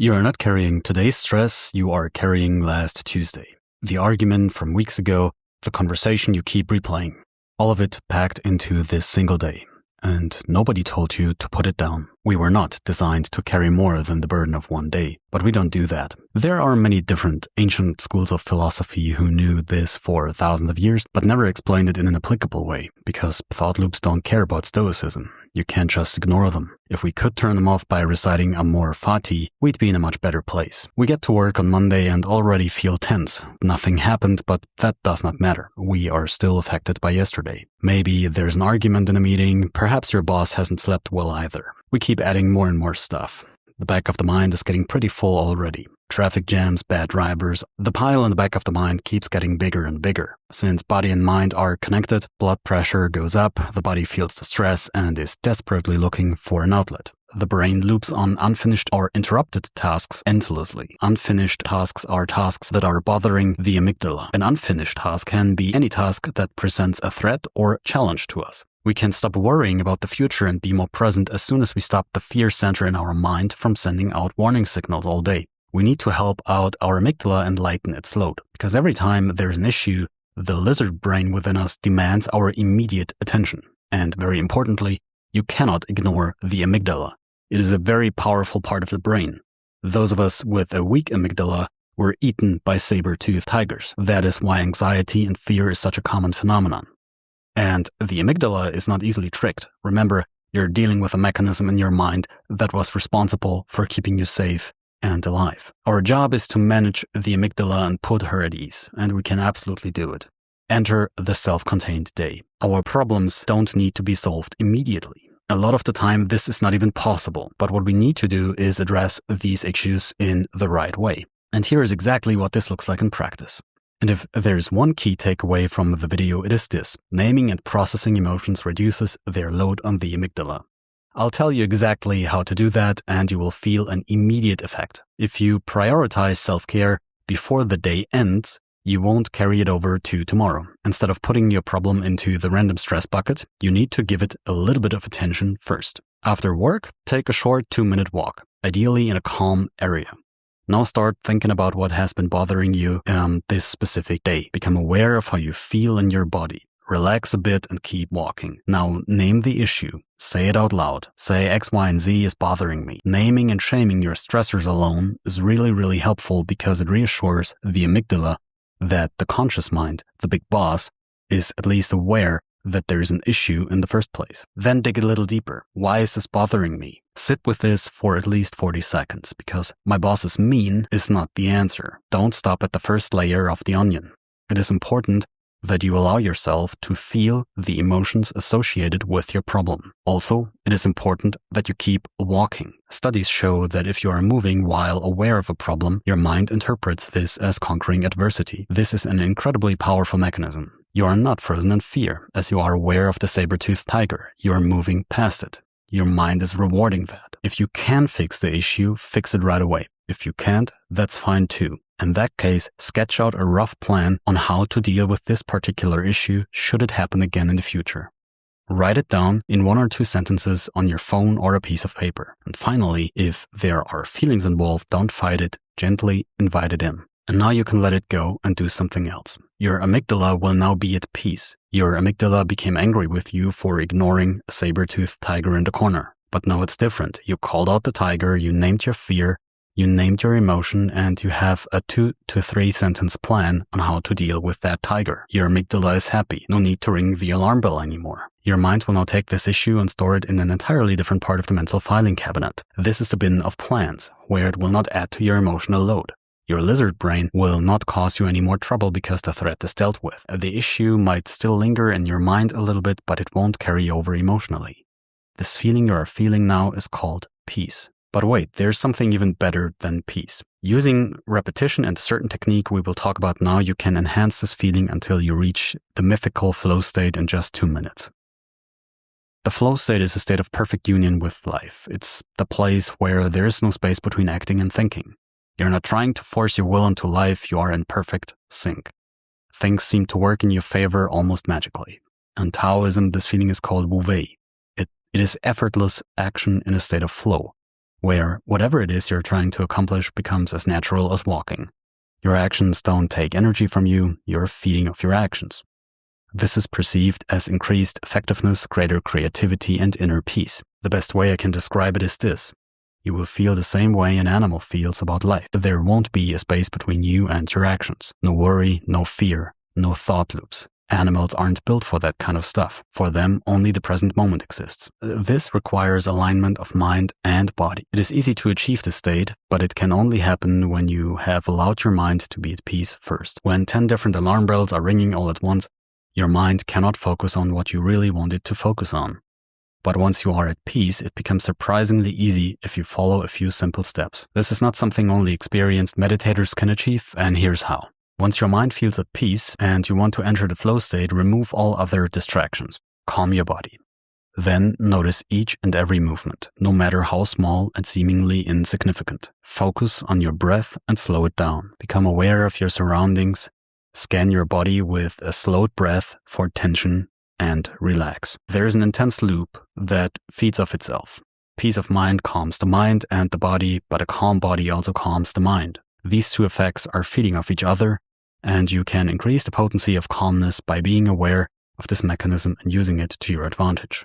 You are not carrying today's stress, you are carrying last Tuesday. The argument from weeks ago, the conversation you keep replaying. All of it packed into this single day. And nobody told you to put it down. We were not designed to carry more than the burden of one day, but we don't do that. There are many different ancient schools of philosophy who knew this for thousands of years, but never explained it in an applicable way, because thought loops don't care about stoicism. You can't just ignore them. If we could turn them off by reciting Amor Fati, we'd be in a much better place. We get to work on Monday and already feel tense. Nothing happened, but that does not matter. We are still affected by yesterday. Maybe there's an argument in a meeting, perhaps your boss hasn't slept well either. We keep adding more and more stuff. The back of the mind is getting pretty full already. Traffic jams, bad drivers. The pile in the back of the mind keeps getting bigger and bigger. Since body and mind are connected, blood pressure goes up, the body feels the stress and is desperately looking for an outlet. The brain loops on unfinished or interrupted tasks endlessly. Unfinished tasks are tasks that are bothering the amygdala. An unfinished task can be any task that presents a threat or challenge to us. We can stop worrying about the future and be more present as soon as we stop the fear center in our mind from sending out warning signals all day. We need to help out our amygdala and lighten its load, because every time there's an issue, the lizard brain within us demands our immediate attention. And very importantly, you cannot ignore the amygdala. It is a very powerful part of the brain. Those of us with a weak amygdala were eaten by saber-toothed tigers. That is why anxiety and fear is such a common phenomenon. And the amygdala is not easily tricked. Remember, you're dealing with a mechanism in your mind that was responsible for keeping you safe and alive. Our job is to manage the amygdala and put her at ease, and we can absolutely do it. Enter the self-contained day. Our problems don't need to be solved immediately. A lot of the time, this is not even possible, but what we need to do is address these issues in the right way. And here is exactly what this looks like in practice. And if there's one key takeaway from the video, it is this: naming and processing emotions reduces their load on the amygdala. I'll tell you exactly how to do that, and you will feel an immediate effect. If you prioritize self-care before the day ends, you won't carry it over to tomorrow. Instead of putting your problem into the random stress bucket, you need to give it a little bit of attention first. After work, take a short 2-minute walk, ideally in a calm area. Now start thinking about what has been bothering you this specific day. Become aware of how you feel in your body. Relax a bit and keep walking. Now name the issue. Say it out loud. Say X, Y, and Z is bothering me. Naming and shaming your stressors alone is really helpful because it reassures the amygdala that the conscious mind, the big boss, is at least aware that there is an issue in the first place. Then dig a little deeper. Why is this bothering me? Sit with this for at least 40 seconds, because my boss is mean is not the answer. Don't stop at the first layer of the onion. It is important that you allow yourself to feel the emotions associated with your problem. Also, it is important that you keep walking. Studies show that if you are moving while aware of a problem, your mind interprets this as conquering adversity. This is an incredibly powerful mechanism. You are not frozen in fear, as you are aware of the saber-toothed tiger. You are moving past it. Your mind is rewarding that. If you can fix the issue, fix it right away. If you can't, that's fine too. In that case, sketch out a rough plan on how to deal with this particular issue should it happen again in the future. Write it down in 1 or 2 sentences on your phone or a piece of paper. And finally, if there are feelings involved, don't fight it, gently invite it in. And now you can let it go and do something else. Your amygdala will now be at peace. Your amygdala became angry with you for ignoring a saber-toothed tiger in the corner. But now it's different. You called out the tiger, you named your fear, you named your emotion, and you have a 2 to 3 sentence plan on how to deal with that tiger. Your amygdala is happy. No need to ring the alarm bell anymore. Your mind will now take this issue and store it in an entirely different part of the mental filing cabinet. This is the bin of plans, where it will not add to your emotional load. Your lizard brain will not cause you any more trouble because the threat is dealt with. The issue might still linger in your mind a little bit, but it won't carry over emotionally. This feeling you are feeling now is called peace. But wait, there's something even better than peace. Using repetition and a certain technique we will talk about now, you can enhance this feeling until you reach the mythical flow state in just 2 minutes. The flow state is a state of perfect union with life. It's the place where there is no space between acting and thinking. You're not trying to force your will into life, you are in perfect sync. Things seem to work in your favor almost magically. In Taoism, this feeling is called wu wei. It is effortless action in a state of flow. where whatever it is you're trying to accomplish becomes as natural as walking. Your actions don't take energy from you, you're feeding off your actions. This is perceived as increased effectiveness, greater creativity, and inner peace. The best way I can describe it is this. You will feel the same way an animal feels about life. There won't be a space between you and your actions. No worry, no fear, no thought loops. Animals aren't built for that kind of stuff. For them, only the present moment exists. This requires alignment of mind and body. It is easy to achieve this state, but it can only happen when you have allowed your mind to be at peace first. When 10 different alarm bells are ringing all at once, your mind cannot focus on what you really want it to focus on. But once you are at peace, it becomes surprisingly easy if you follow a few simple steps. This is not something only experienced meditators can achieve, and here's how. Once your mind feels at peace and you want to enter the flow state, remove all other distractions. Calm your body. Then notice each and every movement, no matter how small and seemingly insignificant. Focus on your breath and slow it down. Become aware of your surroundings. Scan your body with a slowed breath for tension and relax. There is an intense loop that feeds off itself. Peace of mind calms the mind and the body, but a calm body also calms the mind. These two effects are feeding off each other, and you can increase the potency of calmness by being aware of this mechanism and using it to your advantage.